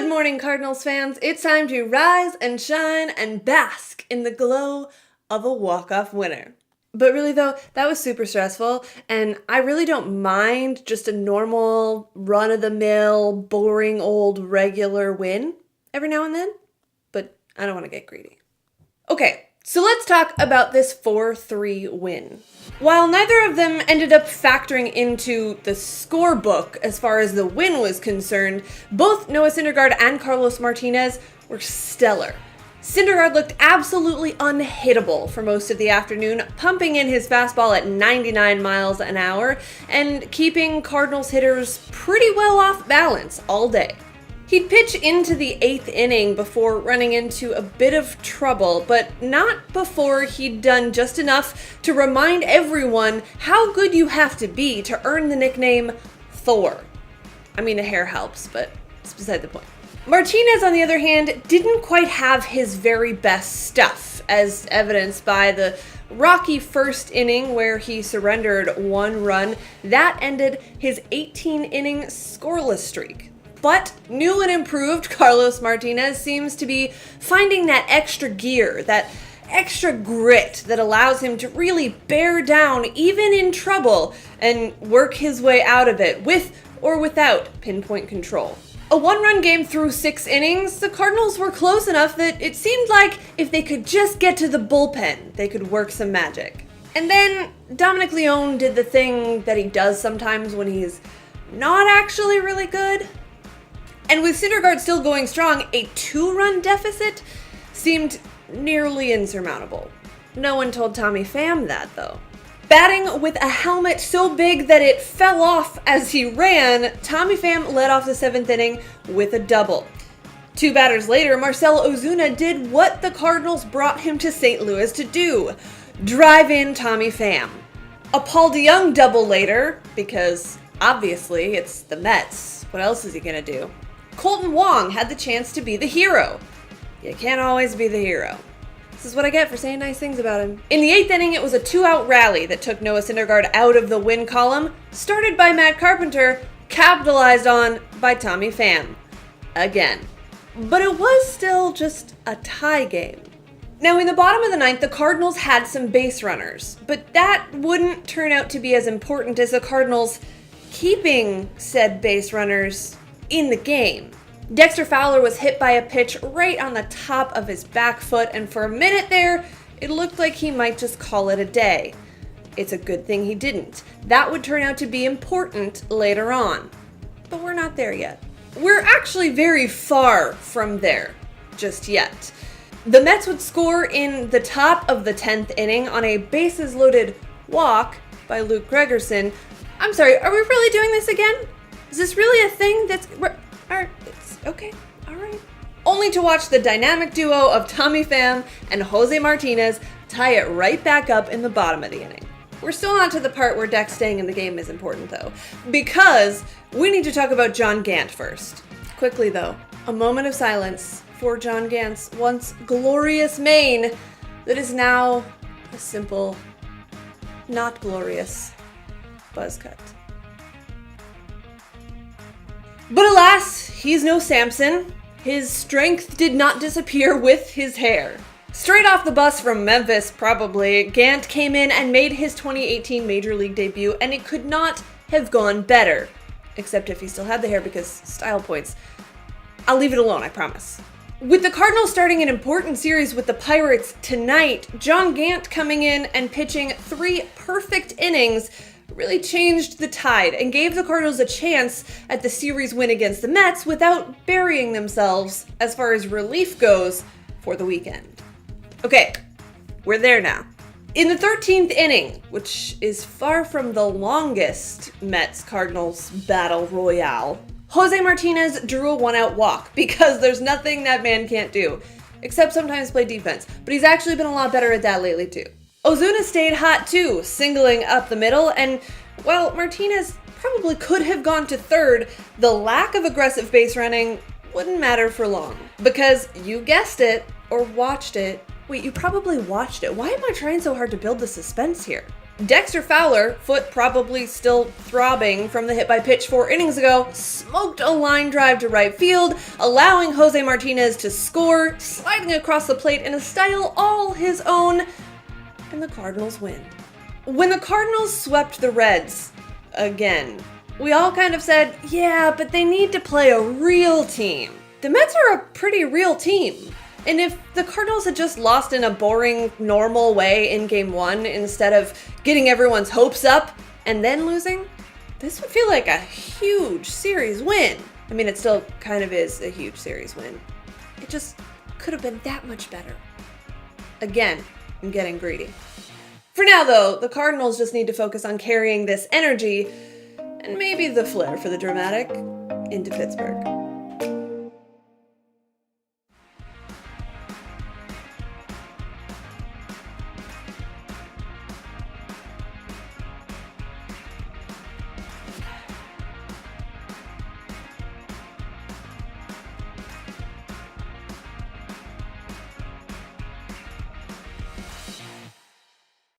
Good morning, Cardinals fans. It's time to rise and shine and bask in the glow of a walk-off winner. But really though, that was super stressful, and I really don't mind just a normal, run-of-the-mill, boring, old, regular win every now and then, but I don't want to get greedy. Okay, so let's talk about this 4-3 win. While neither of them ended up factoring into the scorebook as far as the win was concerned, both Noah Syndergaard and Carlos Martinez were stellar. Syndergaard looked absolutely unhittable for most of the afternoon, pumping in his fastball at 99 miles an hour and keeping Cardinals hitters pretty well off balance all day. He'd pitch into the 8th inning before running into a bit of trouble, but not before he'd done just enough to remind everyone how good you have to be to earn the nickname Thor. I mean, a hair helps, but it's beside the point. Martinez, on the other hand, didn't quite have his very best stuff, as evidenced by the rocky first inning where he surrendered 1 run. That ended his 18-inning scoreless streak. But new and improved Carlos Martinez seems to be finding that extra gear, that extra grit that allows him to really bear down even in trouble and work his way out of it with or without pinpoint control. A 1-run game through 6 innings, the Cardinals were close enough that it seemed like if they could just get to the bullpen, they could work some magic. And then Dominic Leone did the thing that he does sometimes when he's not actually really good. And with Syndergaard still going strong, a 2-run deficit seemed nearly insurmountable. No one told Tommy Pham that, though. Batting with a helmet so big that it fell off as he ran, Tommy Pham led off the 7th inning with a double. 2 batters later, Marcell Ozuna did what the Cardinals brought him to St. Louis to do: drive in Tommy Pham. A Paul DeJong double later, because obviously it's the Mets. What else is he gonna do? Colton Wong had the chance to be the hero. You can't always be the hero. This is what I get for saying nice things about him. In the 8th inning, it was a 2-out rally that took Noah Syndergaard out of the win column, started by Matt Carpenter, capitalized on by Tommy Pham. Again. But it was still just a tie game. Now, in the bottom of the 9th, the Cardinals had some base runners, but that wouldn't turn out to be as important as the Cardinals keeping said base runners in the game. Dexter Fowler was hit by a pitch right on the top of his back foot, and for a minute there, it looked like he might just call it a day. It's a good thing he didn't. That would turn out to be important later on. But we're not there yet. We're actually very far from there just yet. The Mets would score in the top of the 10th inning on a bases-loaded walk by Luke Gregerson. I'm sorry, are we really doing this again? Is this really a thing that's... It's okay, all right. Only to watch the dynamic duo of Tommy Pham and Jose Martinez tie it right back up in the bottom of the inning. We're still not to the part where Dex staying in the game is important, though, because we need to talk about John Gant first. Quickly, though, a moment of silence for John Gant's once glorious mane that is now a simple, not glorious buzz cut. But alas, he's no Samson. His strength did not disappear with his hair. Straight off the bus from Memphis, probably, Gant came in and made his 2018 Major League debut, and it could not have gone better. Except if he still had the hair, because style points. I'll leave it alone, I promise. With the Cardinals starting an important series with the Pirates tonight, John Gant coming in and pitching 3 perfect innings really changed the tide and gave the Cardinals a chance at the series win against the Mets without burying themselves as far as relief goes for the weekend. Okay, we're there now. In the 13th inning, which is far from the longest Mets-Cardinals battle royale, Jose Martinez drew a 1-out walk because there's nothing that man can't do, except sometimes play defense, but he's actually been a lot better at that lately too. Ozuna stayed hot too, singling up the middle, and while Martinez probably could have gone to third, the lack of aggressive base running wouldn't matter for long. Because you guessed it, or watched it. Wait, you probably watched it. Why am I trying so hard to build the suspense here? Dexter Fowler, foot probably still throbbing from the hit by pitch 4 innings ago, smoked a line drive to right field, allowing Jose Martinez to score, sliding across the plate in a style all his own, and the Cardinals win. When the Cardinals swept the Reds again, we all kind of said, yeah, but they need to play a real team. The Mets are a pretty real team. And if the Cardinals had just lost in a boring, normal way in Game 1 instead of getting everyone's hopes up and then losing, this would feel like a huge series win. I mean, it still kind of is a huge series win. It just could have been that much better. Again, I'm getting greedy. For now, though, the Cardinals just need to focus on carrying this energy and maybe the flair for the dramatic into Pittsburgh.